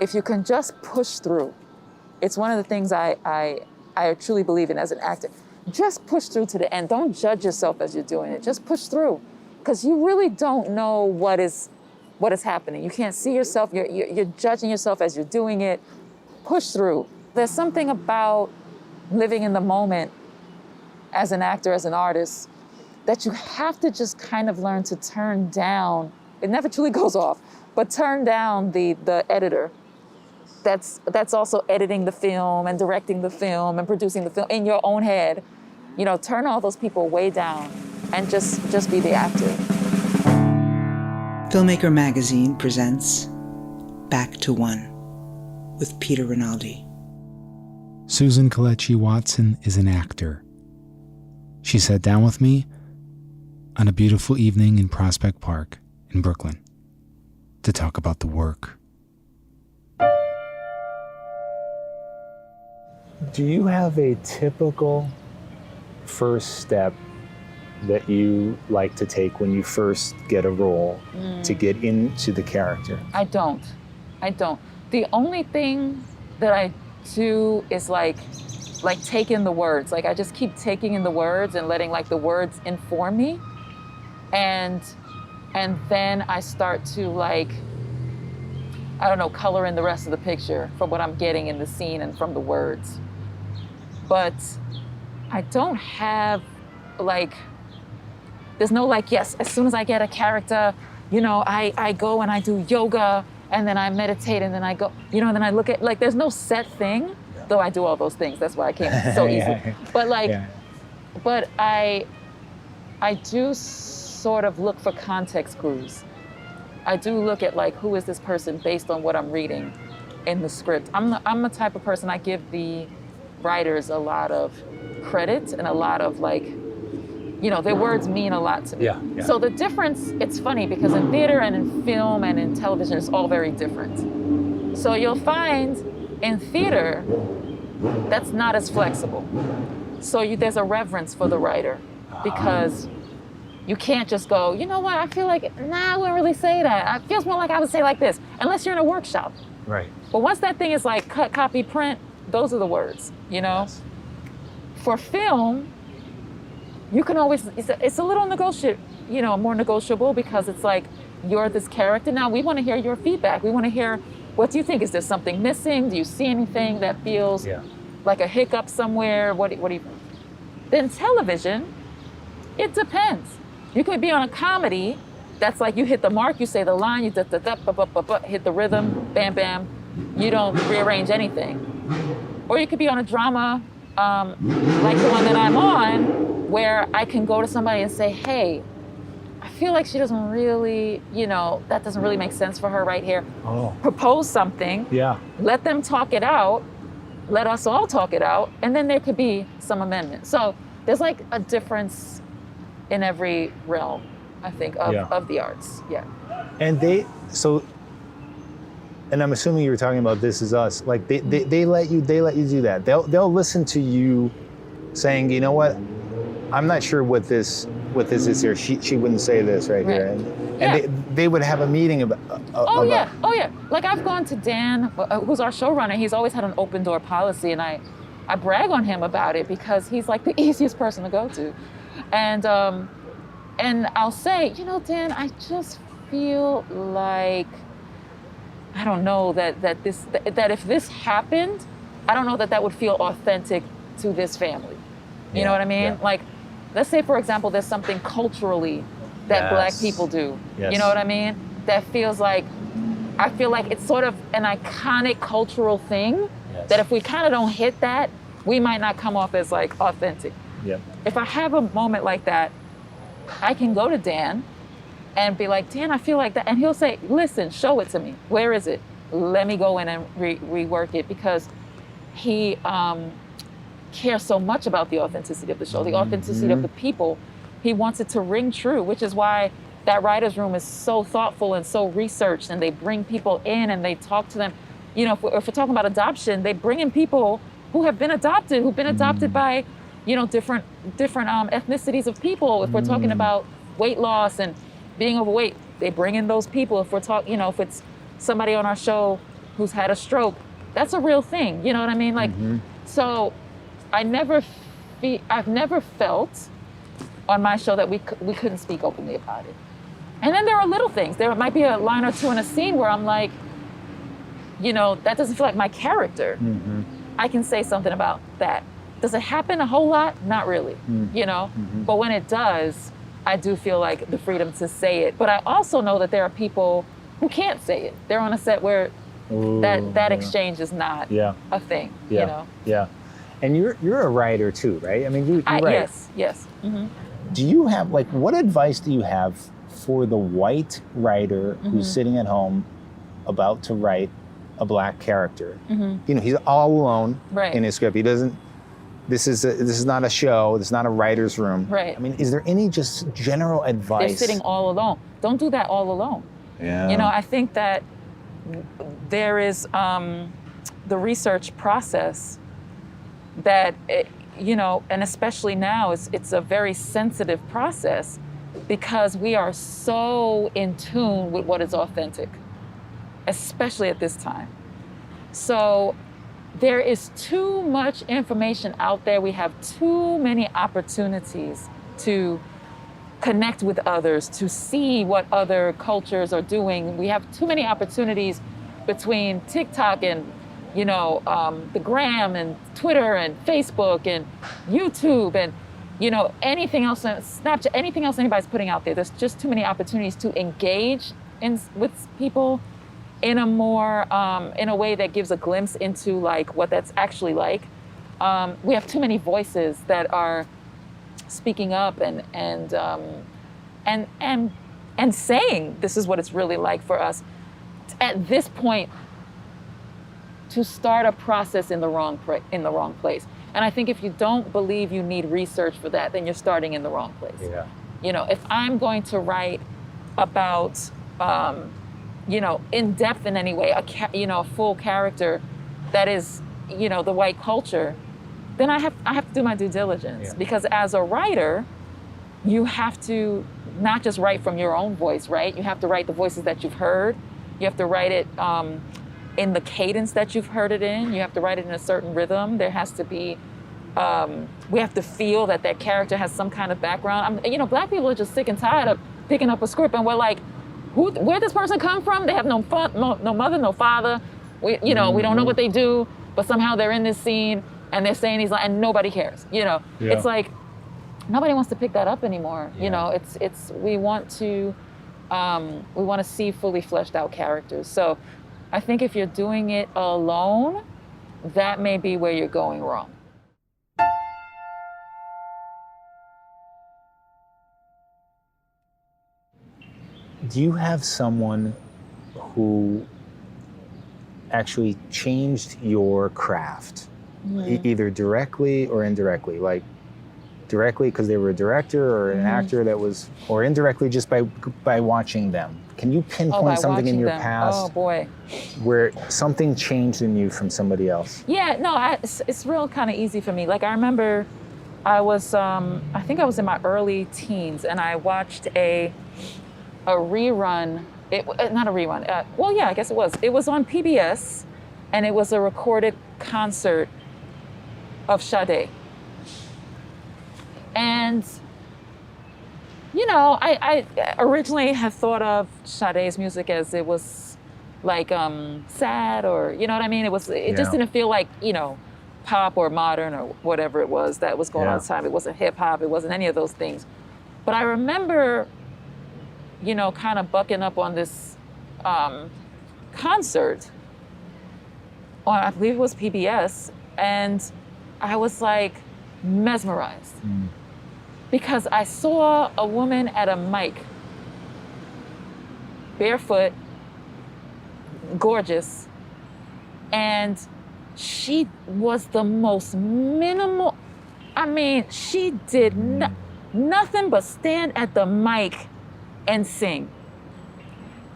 if you can just push through, it's one of the things I truly believe in as an actor. Just push through to the end. Don't judge yourself as you're doing it. Just push through, because you really don't know what is happening. You can't see yourself. You're judging yourself as you're doing it. Push through. There's something about living in the moment as an actor, as an artist, that you have to just kind of learn to turn down. It never truly goes off, but turn down the editor that's also editing the film and directing the film and producing the film in your own head. You know, turn all those people way down and just be the actor. Filmmaker Magazine presents Back to One with Peter Rinaldi. Susan Kelechi Watson is an actor. She sat down with me on a beautiful evening in Prospect Park in Brooklyn to talk about the work. Do you have a typical first step that you like to take when you first get a role to get into the character? I don't. The only thing that I do is like take in the words. Like, I just keep taking in the words and letting like the words inform me. And then I start to color in the rest of the picture from what I'm getting in the scene and from the words. But I don't have there's no yes, as soon as I get a character, I go and I do yoga and then I meditate and then I go, and then I look at, there's no set thing, though I do all those things. That's why I came so easily. But but I do sort of look for context clues. I do look at who is this person based on what I'm reading in the script. I'm the type of person, I give the writers a lot of credit and a lot of their words mean a lot to me. Yeah. So the difference, it's funny because in theater and in film and in television, it's all very different. So you'll find in theater, that's not as flexible. So there's a reverence for the writer because you can't just go, you know what, I feel I wouldn't really say that. It feels more like I would say like this, unless you're in a workshop. Right. But once that thing is cut, copy, print, those are the words, Yes. For film, you can always, it's a little more negotiable because it's you're this character. Now we want to hear your feedback. We want to hear, what do you think? Is there something missing? Do you see anything that feels like a hiccup somewhere? What do you? Then television, it depends. You could be on a comedy that's you hit the mark, you say the line, you hit the rhythm, bam, bam. You don't rearrange anything. Or you could be on a drama like the one that I'm on, where I can go to somebody and say, hey, I feel like she doesn't really, that doesn't really make sense for her right here. Oh. Propose something. Yeah. Let them talk it out. Let us all talk it out. And then there could be some amendment. So there's a difference in every realm, I think, of the arts. Yeah. And and I'm assuming you were talking about This Is Us. They let you do that. They'll listen to you saying, you know what, I'm not sure what this is here. She wouldn't say this right here. And they would have a meeting about. Oh yeah. I've gone to Dan, who's our showrunner. He's always had an open door policy, and I brag on him about it because he's the easiest person to go to. And I'll say, Dan, I just feel I don't know that if this happened, I don't know that would feel authentic to this family. You know what I mean? Yeah. Let's say, for example, there's something culturally that Black people do. Yes. You know what I mean? That feels I feel like it's sort of an iconic cultural thing that if we kind of don't hit that, we might not come off as authentic. Yep. If I have a moment like that, I can go to Dan and be like, Dan, I feel like that. And he'll say, listen, show it to me. Where is it? Let me go in and rework it, because he cares so much about the authenticity of the show, the authenticity of the people. He wants it to ring true, which is why that writer's room is so thoughtful and so researched, and they bring people in and they talk to them. If we're talking about adoption, they bring in people who have been adopted, by, different ethnicities of people. If we're talking about weight loss and being overweight, they bring in those people. If we're talking, if it's somebody on our show who's had a stroke. That's a real thing. You know what I mean? Like, so I've never felt on my show that we couldn't speak openly about it. And then there are little things. There might be a line or two in a scene where I'm like, you know, that doesn't feel like my character. I can say something about that. Does it happen a whole lot? Not really, you know? But when it does, I do feel like the freedom to say it. But I also know that there are people who can't say it. They're on a set where that exchange is not a thing, you know? Yeah. And you're a writer too, right? I mean, you write. Yes. Do you have, like, what advice do you have for the white writer who's sitting at home about to write a black character? You know, he's all alone in his script. He doesn't. This is not a show. This is not a writer's room. Right. I mean, is there any just general advice? They're sitting all alone. Don't do that all alone. Yeah. You know, I think that there is the research process that, you know, and especially now, it's a very sensitive process because we are so in tune with what is authentic, especially at this time. So there is too much information out there. We have too many opportunities to connect with others, to see what other cultures are doing. We have too many opportunities between TikTok and, you know, the Gram and Twitter and Facebook and YouTube and, you know, anything else, Snapchat, anything else anybody's putting out there. There's just too many opportunities to engage with people in a more, in a way that gives a glimpse into like what that's actually like. We have too many voices that are speaking up and saying this is what it's really like for us. At this point, to start a process in the wrong place. And I think if you don't believe you need research for that, then you're starting in the wrong place. Yeah. You know, if I'm going to write about, you know, in depth in any way, a full character that is, you know, the white culture, then I have to do my due diligence. Because as a writer, you have to not just write from your own voice, right? You have to write the voices that you've heard. You have to write it in the cadence that you've heard it in. You have to write it in a certain rhythm. There has to be, we have to feel that character has some kind of background. You know, black people are just sick and tired of picking up a script and we're like, where'd this person come from? They have no mother, no father. We don't know what they do, but somehow they're in this scene and they're saying these lines and nobody cares. You know, it's like, nobody wants to pick that up anymore. You know, we want to see fully fleshed out characters. So I think if you're doing it alone, that may be where you're going wrong. Do you have someone who actually changed your craft, either directly or indirectly? Like directly because they were a director or an actor that was, or indirectly just by watching them? Can you pinpoint something in your past where something changed in you from somebody else? Yeah, no, it's real kind of easy for me. Like I remember I was, I think I was in my early teens and I watched a rerun, not a rerun, well, yeah, I guess it was. It was on PBS and it was a recorded concert of Sade. And you know, I originally had thought of Sade's music as it was like sad, or you know what I mean? It just didn't feel like, you know, pop or modern or whatever it was that was going on at the time. It wasn't hip hop, it wasn't any of those things. But I remember, you know, kind of bucking up on this concert on, I believe it was PBS, and I was like mesmerized. Because I saw a woman at a mic, barefoot, gorgeous, and she was the most minimal. I mean, she did nothing but stand at the mic and sing.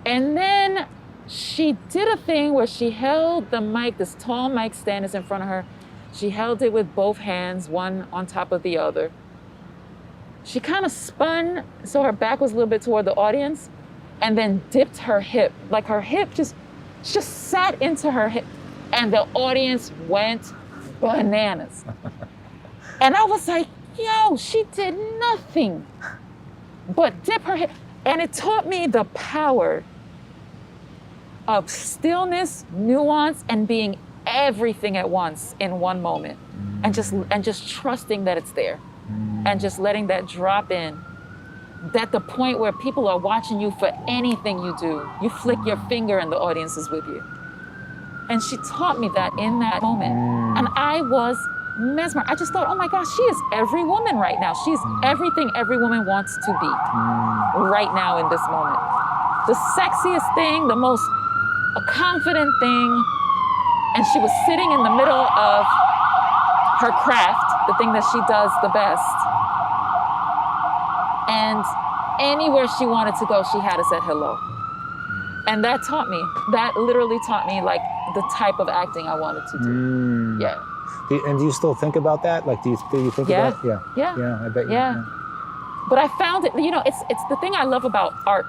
And then she did a thing where she held the mic, this tall mic stand is in front of her. She held it with both hands, one on top of the other. She kind of spun so her back was a little bit toward the audience and then dipped her hip. Like her hip just just sat into her hip, and the audience went bananas. And I was like, yo, she did nothing but dip her head. And it taught me the power of stillness, nuance, and being everything at once in one moment. And just trusting that it's there. And just letting that drop in. At the point where people are watching you for anything you do. You flick your finger and the audience is with you. And she taught me that in that moment. And I was mesmerized. I just thought, oh my gosh, she is every woman right now. She's everything every woman wants to be right now in this moment. The sexiest thing, the most confident thing. And she was sitting in the middle of her craft, the thing that she does the best. And anywhere she wanted to go, she had us at hello. And that literally taught me like the type of acting I wanted to do. Yeah. And do you still think about that? Like, do you think about it? Yeah. Yeah, I bet you. Yeah. But I found it, it's the thing I love about art.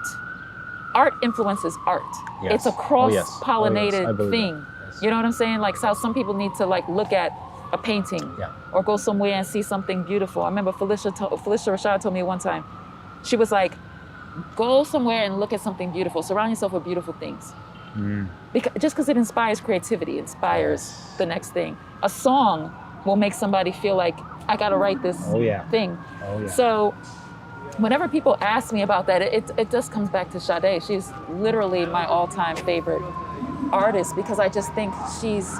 Art influences art. Yes. It's a cross-pollinated thing. Yes. You know what I'm saying? Like, so some people need to like look at a painting or go somewhere and see something beautiful. I remember Felicia Rashad told me one time, she was like, go somewhere and look at something beautiful. Surround yourself with beautiful things. Because it inspires creativity, inspires the next thing. A song will make somebody feel like, I gotta write this thing. Oh, yeah. So whenever people ask me about that, it just comes back to Sade. She's literally my all-time favorite artist because I just think she's,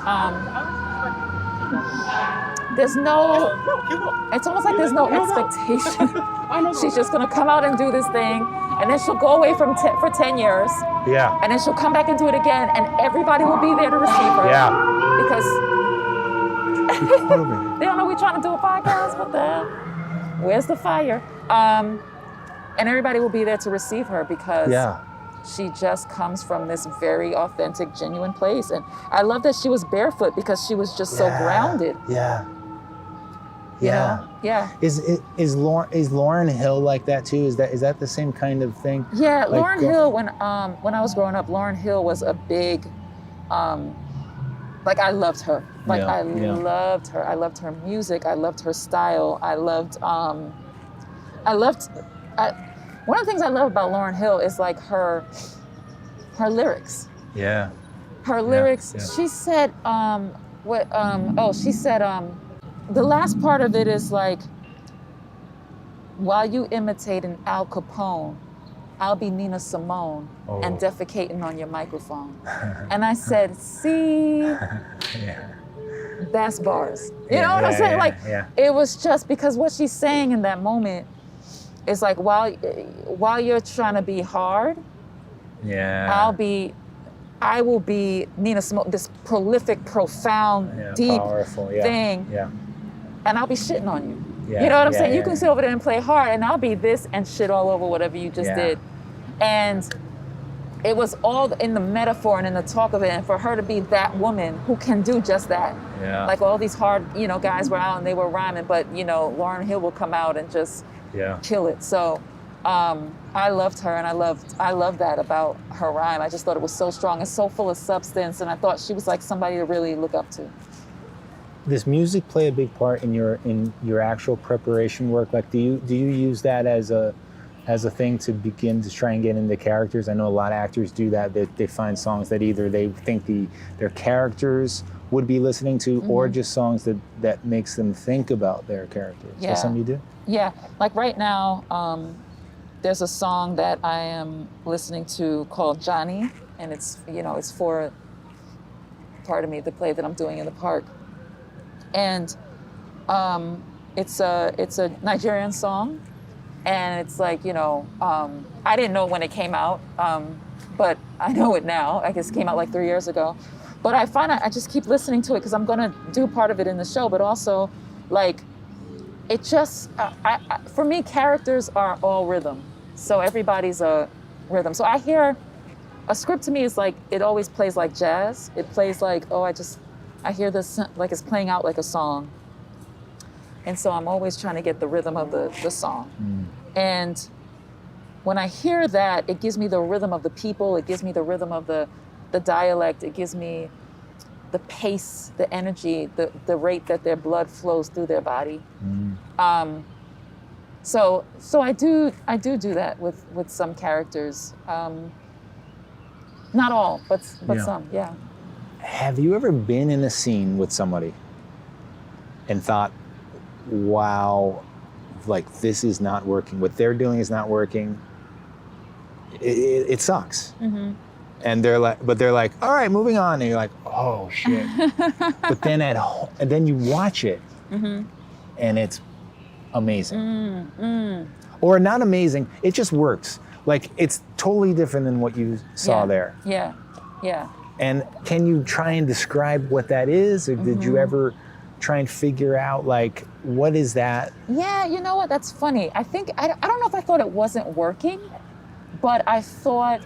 it's almost like there's no expectation. She's just gonna come out and do this thing, and then she'll go away for 10 years. Yeah. And then she'll come back and do it again, and everybody will be there to receive her. Yeah. Because they don't know we're trying to do a podcast. What the hell? Where's the fire? And everybody will be there to receive her because she just comes from this very authentic, genuine place. And I love that she was barefoot because she was just so grounded. Yeah. You know? Yeah. Is Lauryn Hill like that too? Is that the same kind of thing? Yeah, like, Lauryn Hill. When I was growing up, Lauryn Hill was a big, like I loved her. Like I loved her. I loved her music. I loved her style. One of the things I love about Lauryn Hill is like her lyrics. Yeah. Her lyrics. Yeah. She said, she said. The last part of it is like, while you imitating Al Capone, I'll be Nina Simone and defecating on your microphone. And I said, see, that's bars. You know what I'm saying? It was just because what she's saying in that moment is like, while you're trying to be hard, I will be Nina Simone, this prolific, profound, deep powerful, thing. Yeah. And I'll be shitting on you. You know what I'm saying? You can sit over there and play hard, and I'll be this and shit all over whatever you just did. And it was all in the metaphor and in the talk of it, and for her to be that woman who can do just that. Yeah. Like all these hard, guys were out and they were rhyming, but Lauryn Hill will come out and just kill it. So I loved her, and I loved that about her rhyme. I just thought it was so strong and so full of substance, and I thought she was like somebody to really look up to. Does music play a big part in your actual preparation work? Like, do you use that as a thing to begin to try and get into characters? I know a lot of actors do that. They find songs that either they think their characters would be listening to, or just songs that makes them think about their characters. Is that something you do? Yeah, like right now, there's a song that I am listening to called Johnny, and it's it's for the play that I'm doing in the park. And it's a Nigerian song, and it's like I didn't know when it came out, but I know it now. I guess it came out like 3 years ago. But I find I just keep listening to it because I'm gonna do part of it in the show. But also, like, it just for me, characters are all rhythm. So everybody's a rhythm. So I hear a script to me is like it always plays like jazz. It plays like I hear this like it's playing out like a song. And so I'm always trying to get the rhythm of the song. And when I hear that, it gives me the rhythm of the people. It gives me the rhythm of the the dialect. It gives me the pace, the energy, the rate that their blood flows through their body. So I do that with some characters. Not all, but some, yeah. Have you ever been in a scene with somebody and thought, wow, like this is not working, what they're doing is not working, it sucks. And they're like, all right, moving on. And you're like, oh shit. But then at home, and then you watch it and it's amazing. Or not amazing, it just works. Like it's totally different than what you saw there. Yeah. And can you try and describe what that is? Or did you ever try and figure out like, what is that? Yeah, you know what, that's funny. I think, I don't know if I thought it wasn't working, but I thought,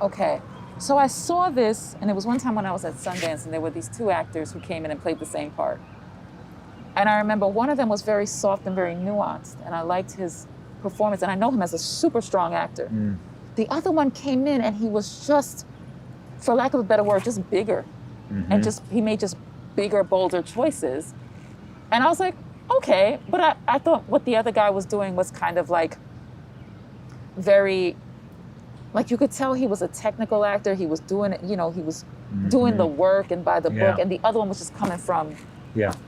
okay, so I saw this, and it was one time when I was at Sundance, and there were these two actors who came in and played the same part. And I remember one of them was very soft and very nuanced, and I liked his performance, and I know him as a super strong actor. The other one came in, and he was just, for lack of a better word, just bigger. And he made just bigger, bolder choices. And I was like, okay, but I thought what the other guy was doing was kind of like very, like you could tell he was a technical actor. He was doing it, he was doing the work and by the book. And the other one was just coming from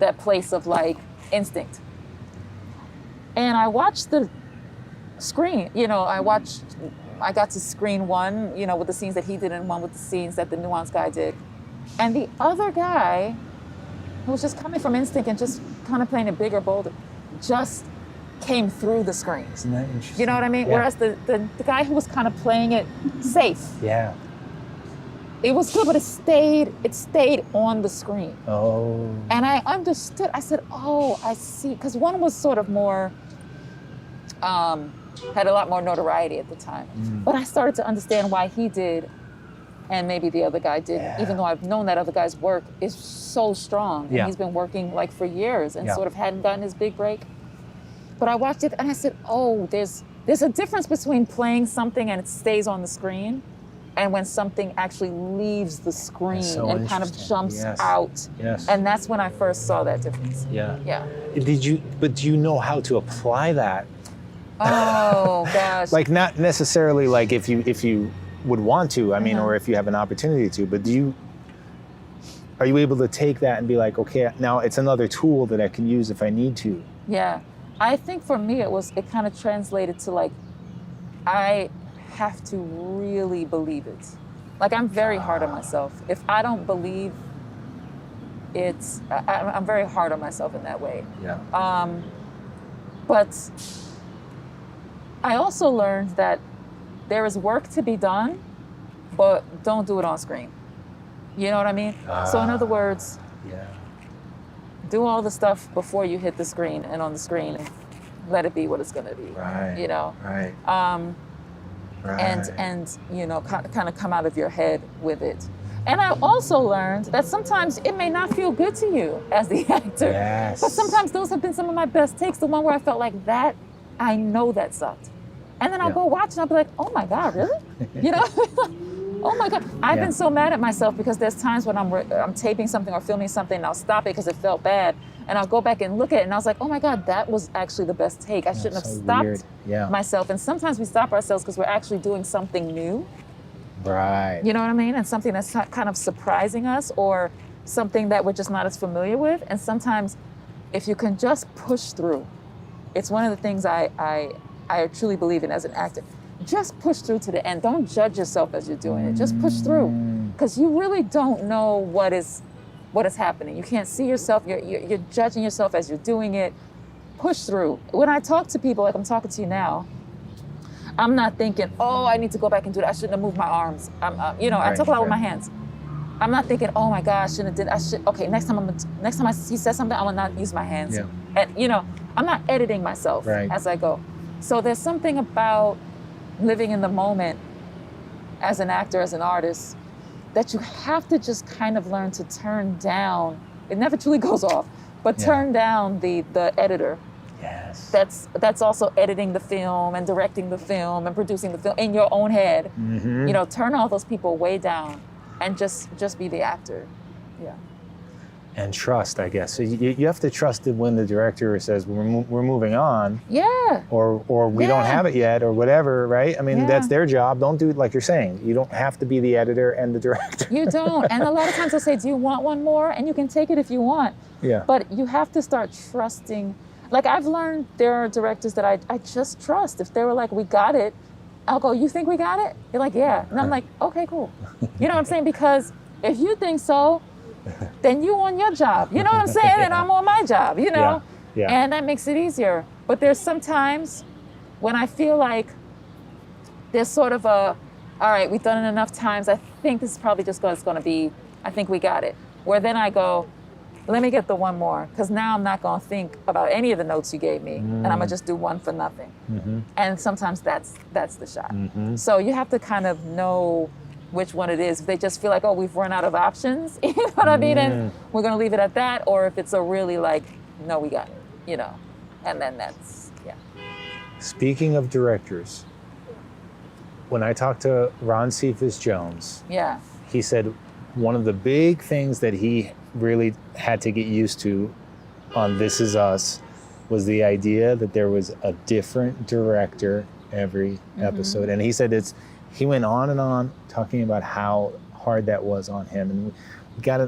that place of like instinct. And I watched the screen, I got to screen one, with the scenes that he did and one with the scenes that the nuanced guy did. And the other guy, who was just coming from instinct and just kind of playing it bigger, bolder, just came through the screen. Isn't that interesting? You know what I mean? Yeah. Whereas the guy who was kind of playing it safe, it was good, but it stayed on the screen. Oh. And I understood. I said, oh, I see. Because one was sort of more, had a lot more notoriety at the time. But I started to understand why he did, and maybe the other guy didn't, even though I've known that other guy's work is so strong. And he's been working like for years and sort of hadn't gotten his big break. But I watched it and I said, oh, there's a difference between playing something and it stays on the screen and when something actually leaves the screen and kind of jumps out. And that's when I first saw that difference. Yeah. But do you know how to apply that? Oh, gosh. Like not necessarily like if you would want to, I mean, or if you have an opportunity to, but are you able to take that and be like, okay, now it's another tool that I can use if I need to? Yeah. I think for me, it kind of translated to like, I have to really believe it. Like I'm very hard on myself. If I don't believe I'm very hard on myself in that way. But I also learned that there is work to be done, but don't do it on screen. You know what I mean? So in other words, do all the stuff before you hit the screen and on the screen and let it be what it's gonna be. Right. And kind of come out of your head with it. And I also learned that sometimes it may not feel good to you as the actor. But sometimes those have been some of my best takes, the one where I felt like that, I know that sucked. And then I'll go watch and I'll be like, oh my God, really? Oh my God. I've been so mad at myself because there's times when I'm taping something or filming something and I'll stop it because it felt bad. And I'll go back and look at it and I was like, oh my God, that was actually the best take. I shouldn't have stopped myself. And sometimes we stop ourselves because we're actually doing something new. Right. You know what I mean? And something that's kind of surprising us or something that we're just not as familiar with. And sometimes if you can just push through, it's one of the things I truly believe in as an actor. Just push through to the end. Don't judge yourself as you're doing it. Just push through, because you really don't know what is happening. You can't see yourself. You're judging yourself as you're doing it. Push through. When I talk to people like I'm talking to you now, I'm not thinking, oh, I need to go back and do that. I shouldn't have moved my arms. I talk a lot with my hands. I'm not thinking, oh my gosh, shouldn't have did. Okay, next time he says something, I will not use my hands. And I'm not editing myself as I go. So there's something about living in the moment as an actor, as an artist, that you have to just kind of learn to turn down. It never truly goes off, but turn down the editor. Yes. That's also editing the film and directing the film and producing the film in your own head. Turn all those people way down and just be the actor. Yeah. And trust, I guess. So you have to trust it when the director says we're moving on, Yeah. or we don't have it yet, or whatever, right? I mean, Yeah. that's their job. Don't do it like you're saying. You don't have to be the editor and the director. You don't. And a lot of times they'll say, do you want one more? And you can take it if you want. Yeah. But you have to start trusting. Like I've learned there are directors that I just trust. If they were like, we got it, I'll go, you think we got it? You're like, yeah. And I'm like, okay, cool. You know what I'm saying? Because if you think so, then you on your job. You know what I'm saying? And I'm on my job, you know? Yeah. And that makes it easier. But there's sometimes when I feel like there's sort of a, all right, we've done it enough times. I think this is probably just going to be, I think we got it. Where then I go, let me get the one more, because now I'm not going to think about any of the notes you gave me, and I'm going to just do one for nothing. And sometimes that's the shot. So you have to kind of know which one it is. If they just feel like, oh, we've run out of options, you know what I mean? And we're going to leave it at that. Or if it's a really like, no, we got it, you know? And then that's, yeah. Speaking of directors, when I talked to Ron Cephas Jones, Yeah. he said one of the big things that he really had to get used to on This Is Us was the idea that there was a different director every episode. And he said he went on and on talking about how hard that was on him. And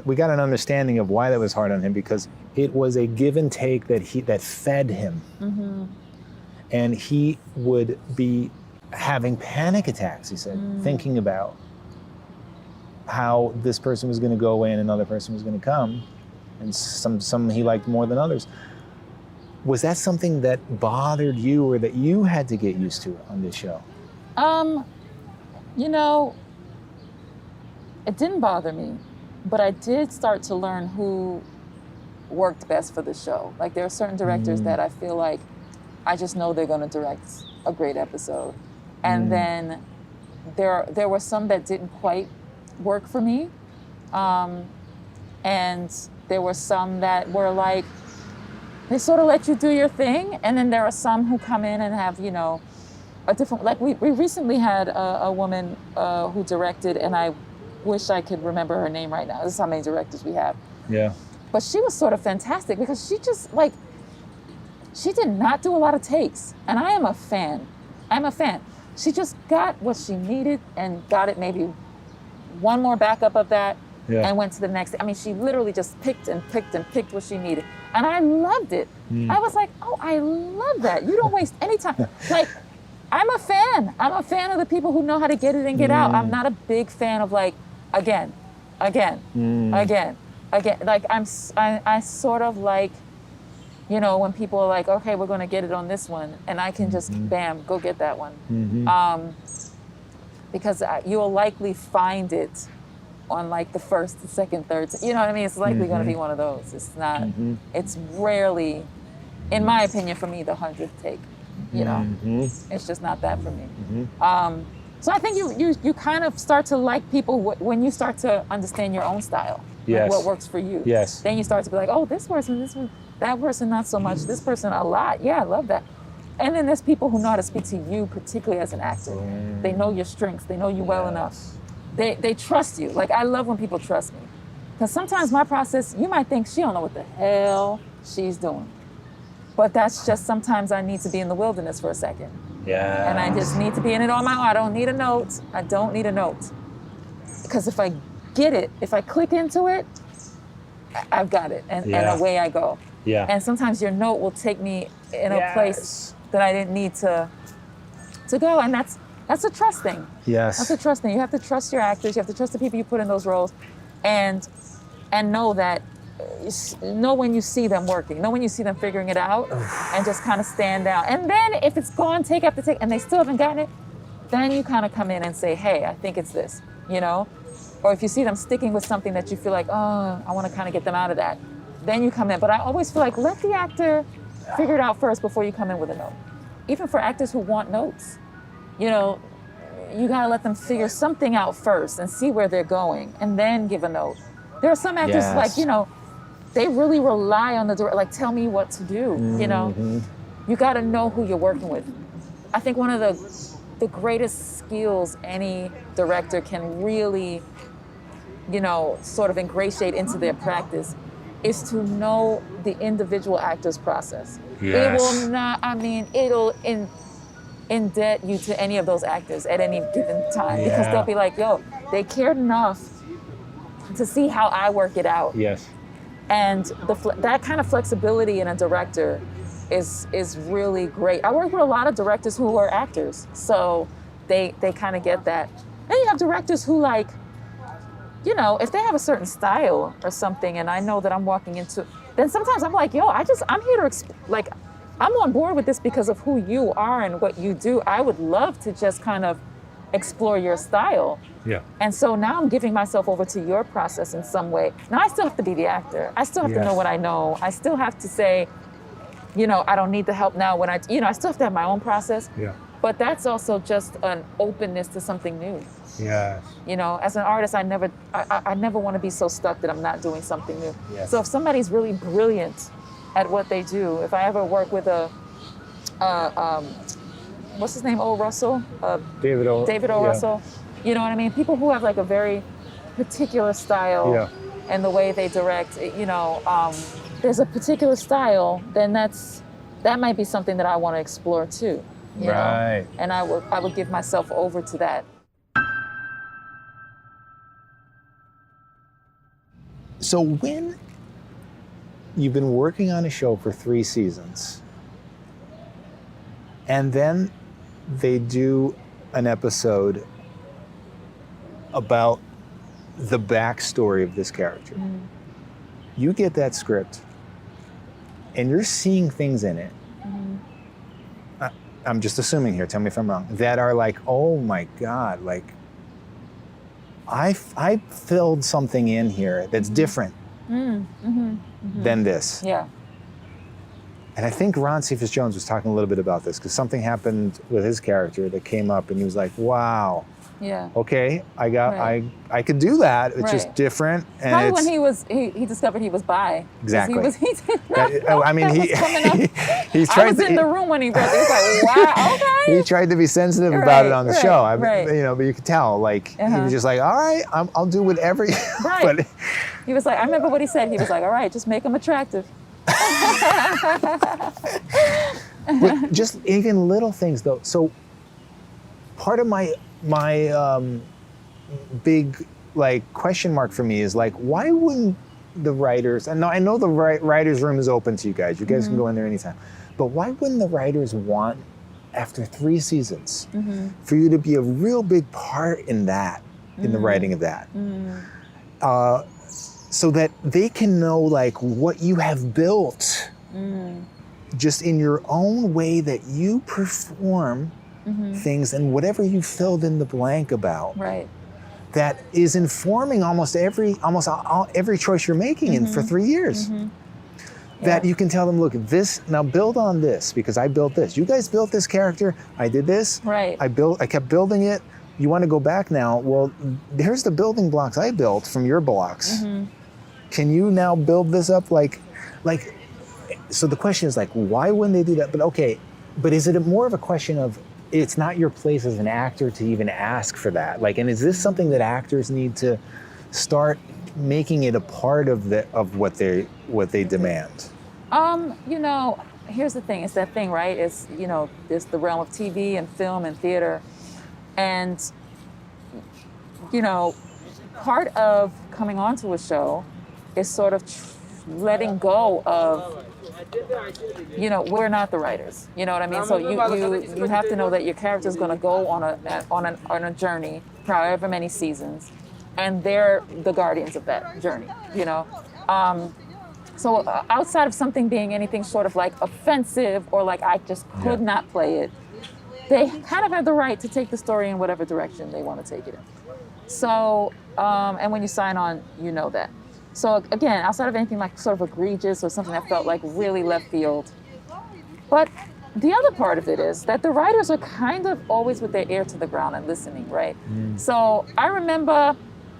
we got an understanding of why that was hard on him, because it was a give and take that fed him. And he would be having panic attacks, he said, thinking about how this person was going to go away and another person was going to come, and some he liked more than others. Was that something that bothered you, or that you had to get used to on this show? You know, it didn't bother me, but I did start to learn who worked best for the show. Like there are certain directors that I feel like I just know they're going to direct a great episode. And then there were some that didn't quite work for me. And there were some that were like, they sort of let you do your thing. And then there are some who come in and have, you know, a different, like we recently had a woman who directed, and I wish I could remember her name right now. This is how many directors we have. Yeah. But she was sort of fantastic because she just like, she did not do a lot of takes. And I am a fan. I'm a fan. She just got what she needed and got it maybe one more backup of that and went to the next. I mean, she literally just picked and picked and picked what she needed. And I loved it. I was like, oh, I love that. You don't waste any time. Like, I'm a fan. I'm a fan of the people who know how to get it and get out. I'm not a big fan of like, again. Like I sort of like, you know, when people are like, okay, we're going to get it on this one, and I can just bam, go get that one. Because you'll likely find it on like the first, the second, third, you know what I mean? It's likely going to be one of those. It's not, it's rarely, in my opinion, for me, the 100th take, you know? It's just not that for me. So I think you kind of start to like people when you start to understand your own style, like what works for you. Yes. Then you start to be like, oh, this person, that person, not so much, this person, a lot. Yeah, I love that. And then there's people who know how to speak to you, particularly as an actor. They know your strengths. They know you well enough. They trust you. Like, I love when people trust me. Because sometimes my process, you might think she don't know what the hell she's doing. But that's just sometimes I need to be in the wilderness for a second. Yeah. And I just need to be in it on my own. I don't need a note. I don't need a note. Because if I get it, if I click into it, I've got it. And away I go. Yeah. And sometimes your note will take me in a place that I didn't need to go. And that's a trust thing. Yes. That's a trust thing. You have to trust your actors. You have to trust the people you put in those roles, and know that, know when you see them working, know when you see them figuring it out, and just kind of stand out. And then if it's gone take after take and they still haven't gotten it, then you kind of come in and say, hey, I think it's this, you know? Or if you see them sticking with something that you feel like, oh, I want to kind of get them out of that, then you come in. But I always feel like let the actor figure it out first before you come in with a note. Even for actors who want notes, you know, you gotta let them figure something out first and see where they're going and then give a note. There are some actors like, you know, they really rely on the director, like tell me what to do, you know? You gotta know who you're working with. I think one of the greatest skills any director can really sort of ingratiate into their practice is to know the individual actor's process. Yes. It will not, it'll indebt you to any of those actors at any given time because they'll be like, yo, they cared enough to see how I work it out. Yes. And that kind of flexibility in a director is really great. I work with a lot of directors who are actors, so they kind of get that. And you have directors who if they have a certain style or something, and I know that I'm walking into, then sometimes I'm like, yo, I'm here to, I'm on board with this because of who you are and what you do. I would love to just kind of explore your style. Yeah. And so now I'm giving myself over to your process in some way. Now I still have to be the actor. I still have to know what I know. I still have to say, I don't need the help now when I still have to have my own process. Yeah. But that's also just an openness to something new. Yes. As an artist, I never want to be so stuck that I'm not doing something new. Yes. So if somebody's really brilliant at what they do, if I ever work with what's his name, O. Russell? David O. Russell. You know what I mean? People who have a very particular style and the way they direct, there's a particular style, then that might be something that I want to explore too. You know? And I would give myself over to that. So when you've been working on a show for 3 seasons, and then they do an episode about the backstory of this character, you get that script, and you're seeing things in it. I'm just assuming here, tell me if I'm wrong, that are like, oh my God, I filled something in here that's different than this. Yeah. And I think Ron Cephas Jones was talking a little bit about this because something happened with his character that came up, and he was like, wow. Yeah. Okay, I could do that. It's just different. And probably when he discovered he was bi. Exactly. He did not know he's I tried was in the room when he wrote it. He was like, wow, okay. He tried to be sensitive about it on the show. But you could tell, he was just like, all right, I'll do whatever. Right. But he was like, I remember what he said. He was like, all right, just make him attractive. But just even little things though. So part of my big question mark for me is why wouldn't the writers, and I know the writers room is open to you guys. You guys can go in there anytime. But why wouldn't the writers want, after 3 seasons, for you to be a real big part in that, in the writing of that? So that they can know what you have built just in your own way that you perform things and whatever you filled in the blank about. Right. That is informing almost every choice you're making in for 3 years. That you can tell them, look, now build on this because I built this. You guys built this character. I did this. Right. I kept building it. You want to go back now? Well, here's the building blocks I built from your blocks. Can you now build this up so the question is why wouldn't they do that? But is it more of a question of it's not your place as an actor to even ask for that? And is this something that actors need to start making it a part of what they demand? Here's the thing. It's that thing, right? It's, there's the realm of TV and film and theater. And, part of coming onto a show is sort of letting go of, we're not the writers. You know what I mean? So you have to know that your character is going to go on a journey, however many seasons, and they're the guardians of that journey. So outside of something being anything sort of offensive or I just could not play it, they kind of have the right to take the story in whatever direction they want to take it in. So, and when you sign on, you know that. So again, outside of anything sort of egregious or something that felt really left field. But the other part of it is that the writers are kind of always with their ear to the ground and listening, right? So I remember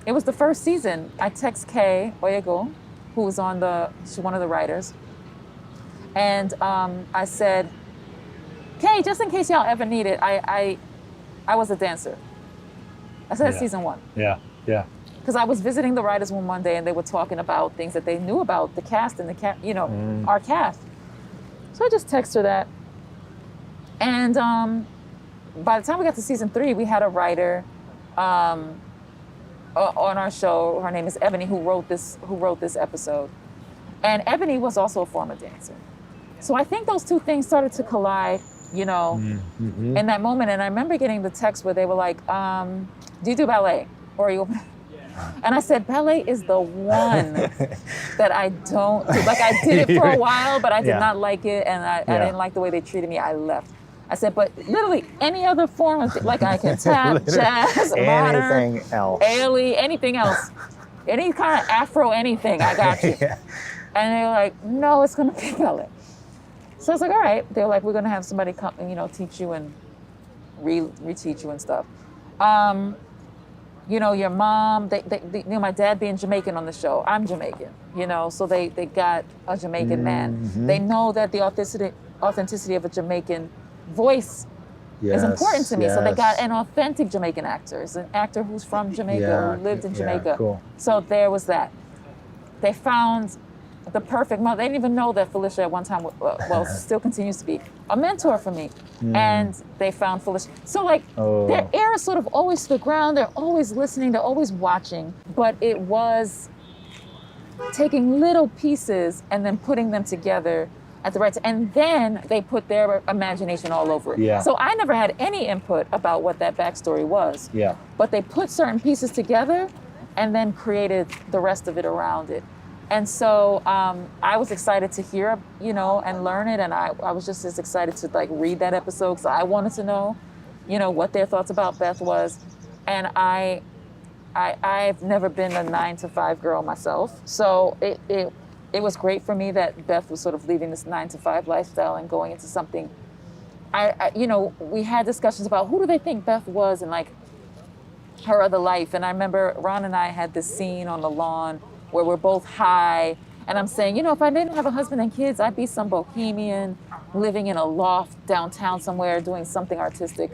it was the first season. I text Kay Oyego, who was she's one of the writers. And I said, Kay, just in case y'all ever need it, I was a dancer. I said season 1. Yeah. because I was visiting the writers' room one day and they were talking about things that they knew about the cast and our cast. So I just texted her that. And by the time we got to season 3, we had a writer on our show. Her name is Ebony, who wrote this episode. And Ebony was also a former dancer. So I think those two things started to collide, in that moment. And I remember getting the text where they were like, do you do ballet? Or are you... And I said, ballet is the one that I don't do. Like, I did it for a while, but I did not like it, and I didn't like the way they treated me. I left. I said, but literally any other form of, like, I can tap, jazz, modern, anything else, aioli, anything else, any kind of Afro, anything, I got you. And they were like, no, it's gonna be ballet. So I was like, all right. They were like, we're gonna have somebody come, teach you and reteach you and stuff. Your mom, my dad being Jamaican on the show, I'm Jamaican, so they got a Jamaican man. They know that the authenticity of a Jamaican voice is important to me. So they got an authentic Jamaican actor, an actor who's from Jamaica, who lived in Jamaica. Cool. So there was that. They found the perfect mother. They didn't even know that Felicia at one time, still continues to be a mentor for me. And they found Felicia. So their ear is sort of always to the ground. They're always listening. They're always watching. But it was taking little pieces and then putting them together at the right time. And then they put their imagination all over it. Yeah. So I never had any input about what that backstory was. Yeah. But they put certain pieces together and then created the rest of it around it. And so I was excited to hear, and learn it. And I was just as excited to read that episode because I wanted to know, what their thoughts about Beth was. And I've never been a 9-to-5 girl myself. So it was great for me that Beth was sort of leaving this 9-to-5 lifestyle and going into something. We had discussions about who do they think Beth was and her other life. And I remember Ron and I had this scene on the lawn where we're both high. And I'm saying, if I didn't have a husband and kids, I'd be some bohemian living in a loft downtown somewhere doing something artistic.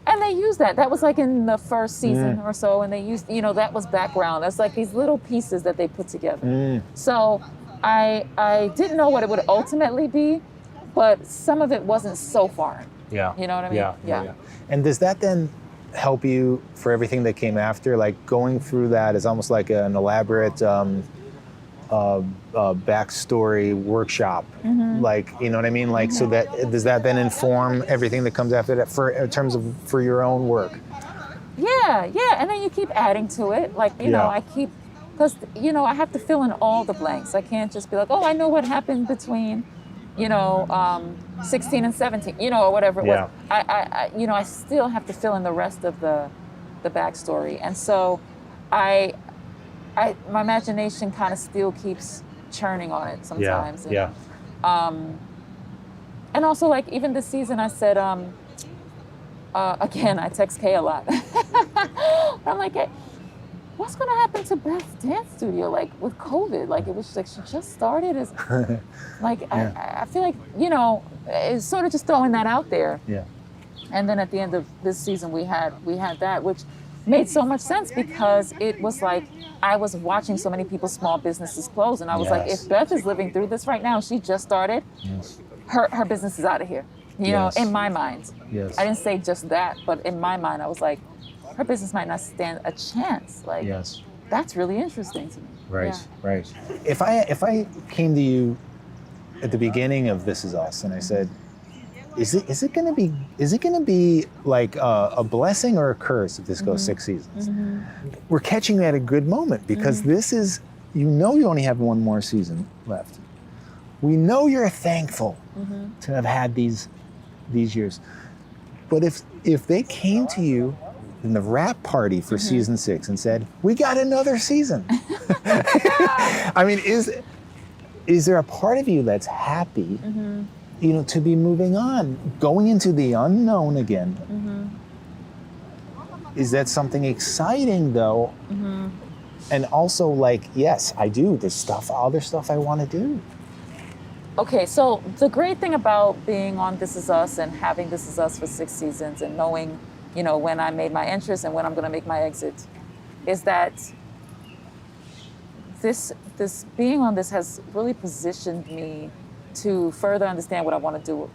And they used that. That was in the first season or so. And they used, that was background. That's these little pieces that they put together. So I didn't know what it would ultimately be, but some of it wasn't so foreign. Yeah. You know what I mean? Yeah. And does that then help you for everything that came after? Going through that is almost like an elaborate backstory workshop. You know what I mean? So that does that then inform everything that comes after that in terms of for your own work? Yeah. And then you keep adding to it. I keep, because I have to fill in all the blanks. I can't just be I know what happened between 16 and 17, or whatever it was. I still have to fill in the rest of the backstory. And so my imagination kind of still keeps churning on it sometimes. And also even this season I said, again, I text Kay a lot. I'm like, hey, what's going to happen to Beth's dance studio, with COVID? It was she just started. I feel it's sort of just throwing that out there. Yeah. And then at the end of this season, we had that, which made so much sense because it was I was watching so many people's small businesses close, and I was if Beth is living through this right now, she just started, her business is out of here. In my mind. Yes. I didn't say just that, but in my mind, I was her business might not stand a chance. That's really interesting to me. Right. If I came to you at the beginning of This Is Us and I said, is it going to be a blessing or a curse if this goes 6 seasons? We're catching that at a good moment because this is, you only have one more season left. We know you're thankful to have had these years, but if they came to you in the wrap party for season 6 and said, we got another season. I mean, is there a part of you that's happy, to be moving on, going into the unknown again? Is that something exciting though? And also yes, I do. There's other stuff I want to do. Okay, so the great thing about being on This Is Us and having This Is Us for 6 seasons and knowing, when I made my entrance and when I'm going to make my exit is that this being on this has really positioned me to further understand what I want to do,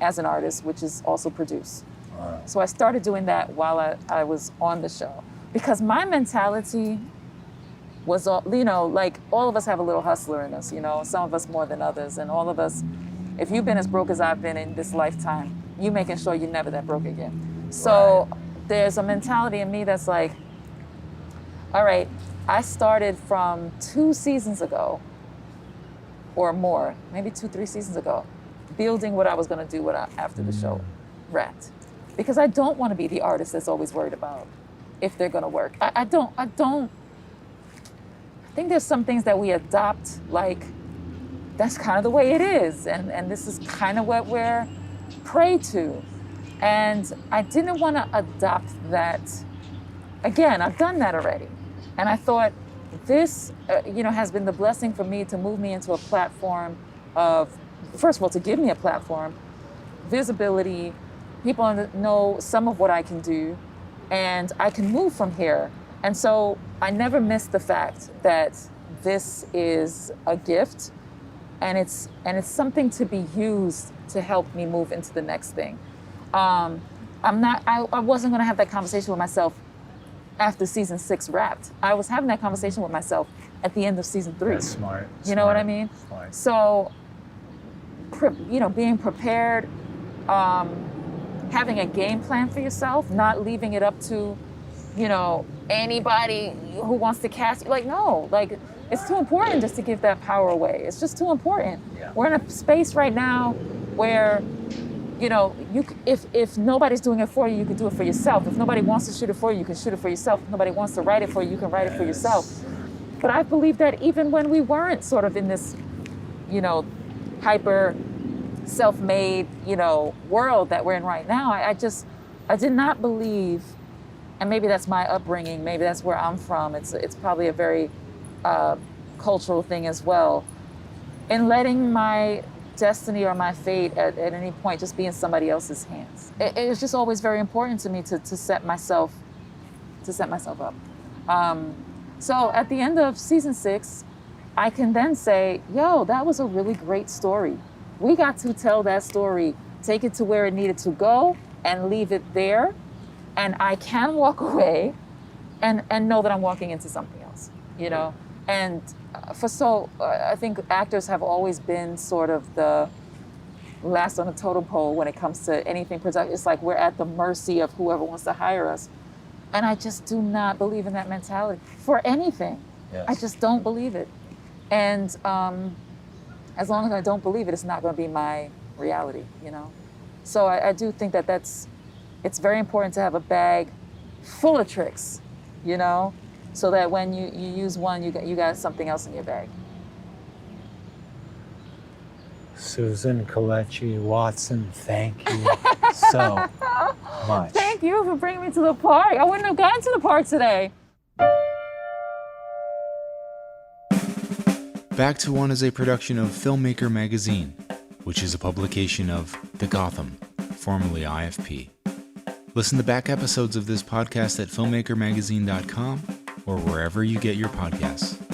as an artist, which is also produce. Wow. So I started doing that while I was on the show, because my mentality was, like all of us have a little hustler in us, some of us more than others. And all of us, if you've been as broke as I've been in this lifetime, you making sure you're never that broke again. So there's a mentality in me that's like, all right, I started from 2 seasons ago or more, maybe 2-3 seasons ago, building what I was gonna do after the show wrapped. Because I don't wanna be the artist that's always worried about if they're gonna work. I think there's some things that we adopt, like that's kind of the way it is. And this is kind of what we're prey to. And I didn't want to adopt that. Again, I've done that already. And I thought this, has been the blessing for me to move me into a platform of, first of all, to give me a platform, visibility, people know some of what I can do, and I can move from here. And so I never missed the fact that this is a gift, and it's something to be used to help me move into the next thing. I wasn't gonna have that conversation with myself after season 6 wrapped. I was having that conversation with myself at the end of season 3. That's smart. You know what I mean? Smart. So, being prepared, having a game plan for yourself, not leaving it up to, anybody who wants to cast you. Like, no, like, it's too important just to give that power away. It's just too important. Yeah. We're in a space right now where, if nobody's doing it for you, you can do it for yourself. If nobody wants to shoot it for you, you can shoot it for yourself. If nobody wants to write it for you, you can write it for yourself. But I believe that even when we weren't sort of in this, hyper self-made, world that we're in right now, I did not believe, and maybe that's my upbringing, maybe that's where I'm from. It's probably a very cultural thing as well, in letting my destiny or my fate at any point just be in somebody else's hands. It was just always very important to me to set myself up. So at the end of season 6, I can then say, that was a really great story. We got to tell that story, take it to where it needed to go, and leave it there. And I can walk away and know that I'm walking into something else, And I think actors have always been sort of the last on the totem pole when it comes to anything productive. It's like we're at the mercy of whoever wants to hire us. And I just do not believe in that mentality for anything. Yes. I just don't believe it. And as long as I don't believe it, it's not going to be my reality, So I do think that it's very important to have a bag full of tricks, so that when you use one, you got something else in your bag. Susan Kelechi Watson, thank you so much. Thank you for bringing me to the park. I wouldn't have gotten to the park today. Back to One is a production of Filmmaker Magazine, which is a publication of The Gotham, formerly IFP. Listen to back episodes of this podcast at filmmakermagazine.com or wherever you get your podcasts.